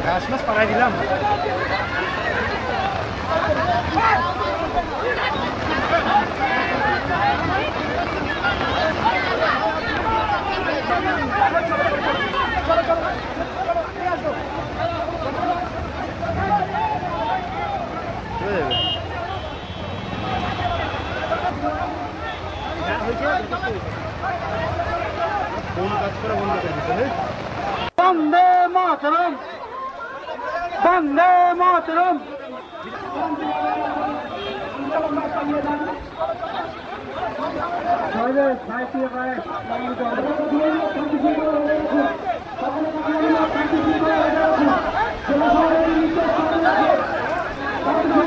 ঘাস মাছ পাড়াই দিলাম। বন্দে মাতরম, বন্দে মাতরম।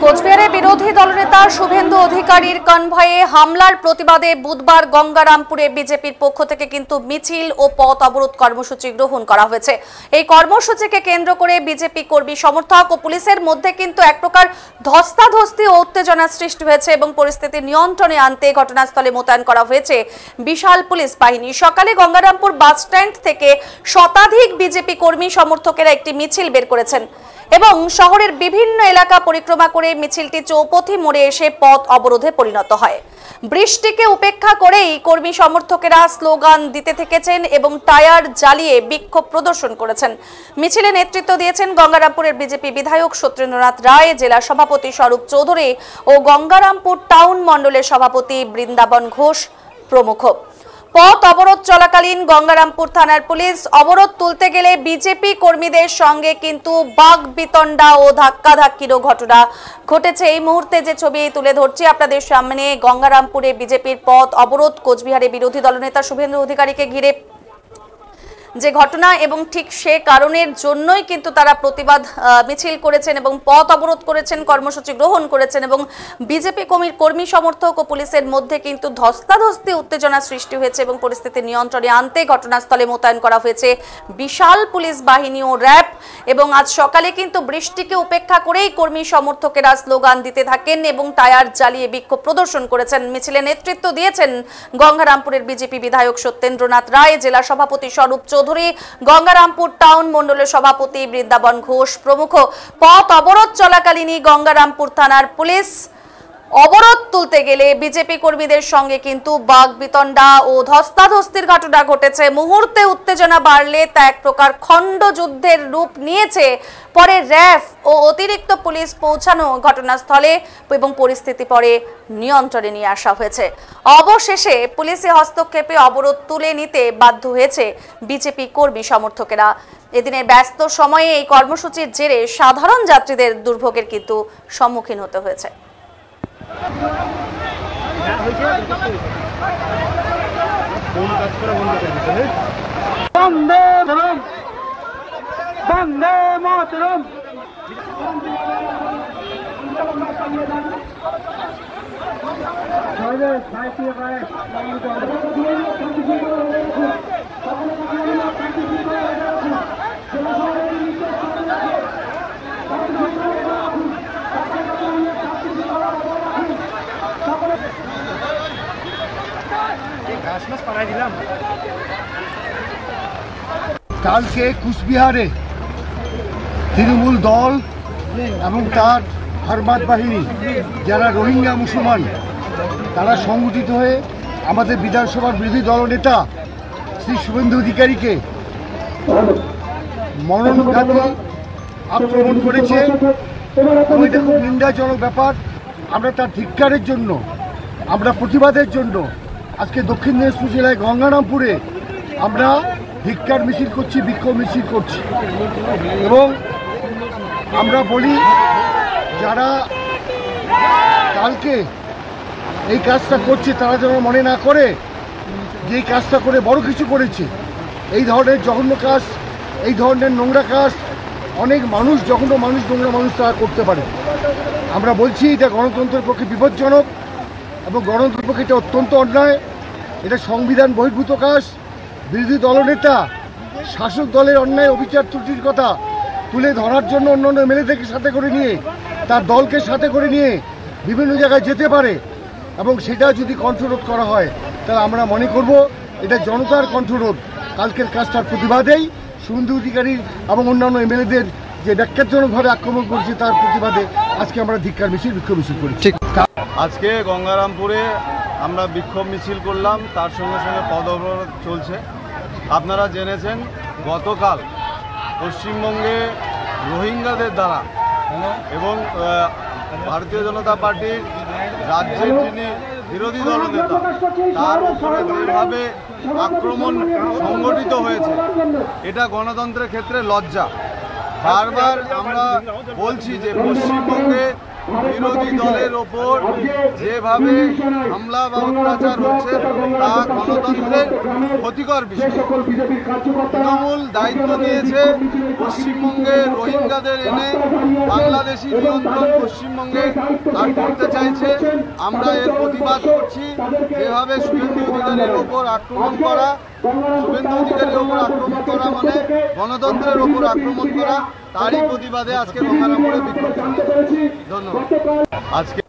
কোচবিহারে বিরোধী দলনেতা শুভেন্দু অধিকারীর কনভয়ে হামলার প্রতিবাদে বুধবার গঙ্গারামপুরে বিজেপির পক্ষ থেকে কিন্তু মিছিল ও পথ অবরোধ কর্মসূচি গ্রহণ করা হয়েছে। এই কর্মসূচিকে কেন্দ্র করে বিজেপি কর্মী সমর্থক ও পুলিশের মধ্যে কিন্তু এক প্রকার ধস্তাধস্তি ও উত্তেজনা সৃষ্টি হয়েছে এবং পরিস্থিতি নিয়ন্ত্রণে আনতে ঘটনাস্থলে মোতায়েন করা হয়েছে বিশাল পুলিশ বাহিনী। সকালে গঙ্গারামপুর বাস স্ট্যান্ড থেকে শতাধিক বিজেপি কর্মী সমর্থকেরা একটি মিছিল বের করেছেন এবং শহরের বিভিন্ন এলাকা পরিক্রমা করে মিছিলটি চৌপথি মোড়ে এসে পথ অবরোধে পরিণত হয়। বৃষ্টিকে উপেক্ষা করেই কর্মী সমর্থকেরা স্লোগান দিতে থেকেছেন এবং টায়ার জ্বালিয়ে বিক্ষোভ প্রদর্শন করেছেন। মিছিলে নেতৃত্ব দিয়েছেন গঙ্গারামপুরের বিজেপি বিধায়ক সত্যেন্দ্রনাথ রায়, জেলা সভাপতি স্বরূপ চৌধুরী ও গঙ্গারামপুর টাউন মণ্ডলের সভাপতি বৃন্দাবন ঘোষ প্রমুখ। পথ অবরোধ চলাকালীন গঙ্গারামপুর থানার পুলিশ অবরোধ তুলতে গেলে বিজেপি কর্মীদের সঙ্গে কিন্তু বাকবিতণ্ডা ও ধাক্কাধাক্কিরও ঘটনা ঘটেছে। এই মুহূর্তে যে ছবি তুলে ধরছি আপনাদের সামনে, গঙ্গারামপুরে বিজেপির পথ অবরোধ, কোচবিহারে বিরোধী দলনেতা শুভেন্দু অধিকারীকে ঘিরে যে ঘটনা এবং ঠিক সে কারণের জন্যই কিন্তু তারা প্রতিবাদ মিছিল করেছেন এবং পথ অবরোধ করেছেন, কর্মসূচি গ্রহণ করেছেন এবং বিজেপি কর্মী সমর্থক ও পুলিশের মধ্যে কিন্তু ধস্তাধস্তি উত্তেজনা সৃষ্টি হয়েছে এবং পরিস্থিতি নিয়ন্ত্রণে আনতে ঘটনাস্থলে মোতায়েন করা হয়েছে বিশাল পুলিশ বাহিনী ও র্যাব। এবং আজ সকালে কিন্তু বৃষ্টিকে উপেক্ষা করেই কর্মী সমর্থকেরা স্লোগান দিতে থাকেন এবং টায়ার জ্বালিয়ে বিক্ষোভ প্রদর্শন করেছেন। মিছিলে নেতৃত্ব দিয়েছেন গঙ্গারামপুরের বিজেপি বিধায়ক সত্যেন্দ্রনাথ রায়, জেলা সভাপতি স্বরূপ চৌধুরী, গঙ্গারামপুর টাউন মণ্ডলের সভাপতি বৃন্দাবন ঘোষ প্রমুখ। পথ অবরোধ চলাকালীনই গঙ্গারামপুর থানার পুলিশ অবরোধ তুলতে গেলে বিজেপি কর্মীদের সঙ্গে কিন্তু বাকবিতণ্ডা ও ধস্তাধস্তির ঘটনা ঘটেছে। মুহূর্তে উত্তেজনা বাড়লে তা এক প্রকার খণ্ড যুদ্ধের রূপ নিয়েছে। পরে র্যাব ও অতিরিক্ত পুলিশ পৌঁছানো ঘটনাস্থলে এবং পরিস্থিতি পরে নিয়ন্ত্রণে নিয়ে আসা হয়েছে। অবশেষে পুলিশি হস্তক্ষেপে অবরোধ তুলে নিতে বাধ্য হয়েছে বিজেপি কর্মী সমর্থকেরা। এদিনের ব্যস্ত সময়ে এই কর্মসূচির জেরে সাধারণ যাত্রীদের দুর্ভোগের কিন্তু সম্মুখীন হতে হয়েছে। বন্দে মাতরম, বন্দে মাতরম। কালকে কুচবিহারে তৃণমূল দল এবং তার ফারমাদ বাহিনী যারা রোহিঙ্গা মুসলমান তারা সংগঠিত হয়ে আমাদের বিধানসভার বিরোধী দলনেতা শ্রী শুভেন্দু অধিকারীকে মরণঘাতী আক্রমণ করেছে এবং এটা খুব নিন্দাজনক ব্যাপার। আমরা তার ধিক্কারের জন্য, আমরা প্রতিবাদের জন্য আজকে দক্ষিণ দিনাজপুর জেলায় গঙ্গারামপুরে আমরা ধিক্কার মিছিল করছি, বিক্ষোভ মিছিল করছি এবং আমরা বলি যারা কালকে এই কাজটা করছে তারা যেন মনে না করে যে এই কাজটা করে বড় কিছু করেছে। এই ধরনের জঘন্য কাজ, এই ধরনের নোংরা কাজ অনেক মানুষ, জঘন্য মানুষ, নোংরা মানুষ তারা করতে পারে। আমরা বলছি এটা গণতন্ত্রের পক্ষে বিপজ্জনক এবং গণতন্ত্রের পক্ষে এটা অত্যন্ত অন্যায়। এটা সংবিধান বহির্ভূত কাজ। বিরোধী দলনেতা শাসক দলের অন্যায় অবিচার ত্রুটির কথা তুলে ধরার জন্য অন্যান্য এমএলএদেরকে সাথে করে নিয়ে, তার দলকে সাথে করে নিয়ে বিভিন্ন জায়গায় যেতে পারে, এবং সেটা যদি কণ্ঠরোধ করা হয় তাহলে আমরা মনে করব এটা জনতার কণ্ঠরোধ। কালকের কাজটার প্রতিবাদেই শুভেন্দু অধিকারী এবং অন্যান্য এমএলএদের যে ব্যাখ্যাজনকভাবে আক্রমণ করছে তার প্রতিবাদে আজকে আমরা ধিক্কার মিছিল, বিক্ষোভ মিছিল করি। আজকে গঙ্গারামপুরে আমরা বিক্ষোভ মিছিল করলাম, তার সঙ্গে সঙ্গে পথ অবরোধ চলছে। আপনারা জেনেছেন গতকাল পশ্চিমবঙ্গে রোহিঙ্গাদের দ্বারা এবং ভারতীয় জনতা পার্টির রাজ্যের যিনি বিরোধী দলনেতা তার উপরে যেভাবে আক্রমণ সংগঠিত হয়েছে, এটা গণতন্ত্রের ক্ষেত্রে লজ্জা। বারবার আমরা বলছি যে পশ্চিমবঙ্গে বিরোধী দলের ওপর যেভাবে হামলা বা অত্যাচার হচ্ছে তা গণতন্ত্রের ক্ষতিকর বিষয়। তৃণমূল দায়িত্ব দিয়েছে পশ্চিমবঙ্গে রোহিঙ্গাদের এনে বাংলাদেশি নিয়ন্ত্রণ পশ্চিমবঙ্গে আর করতে চাইছে। আমরা এর প্রতিবাদ করছি। যেভাবে শুভেন্দু অধিকারীর ওপর আক্রমণ করা, শুভেন্দু অধিকারীর ওপর আক্রমণ করা মানে গণতন্ত্রের ওপর আক্রমণ করা, তারই প্রতিবাদে আজকে গঙ্গারামপুরে বিক্ষোভ করেছি। ধন্যবাদ। আজকে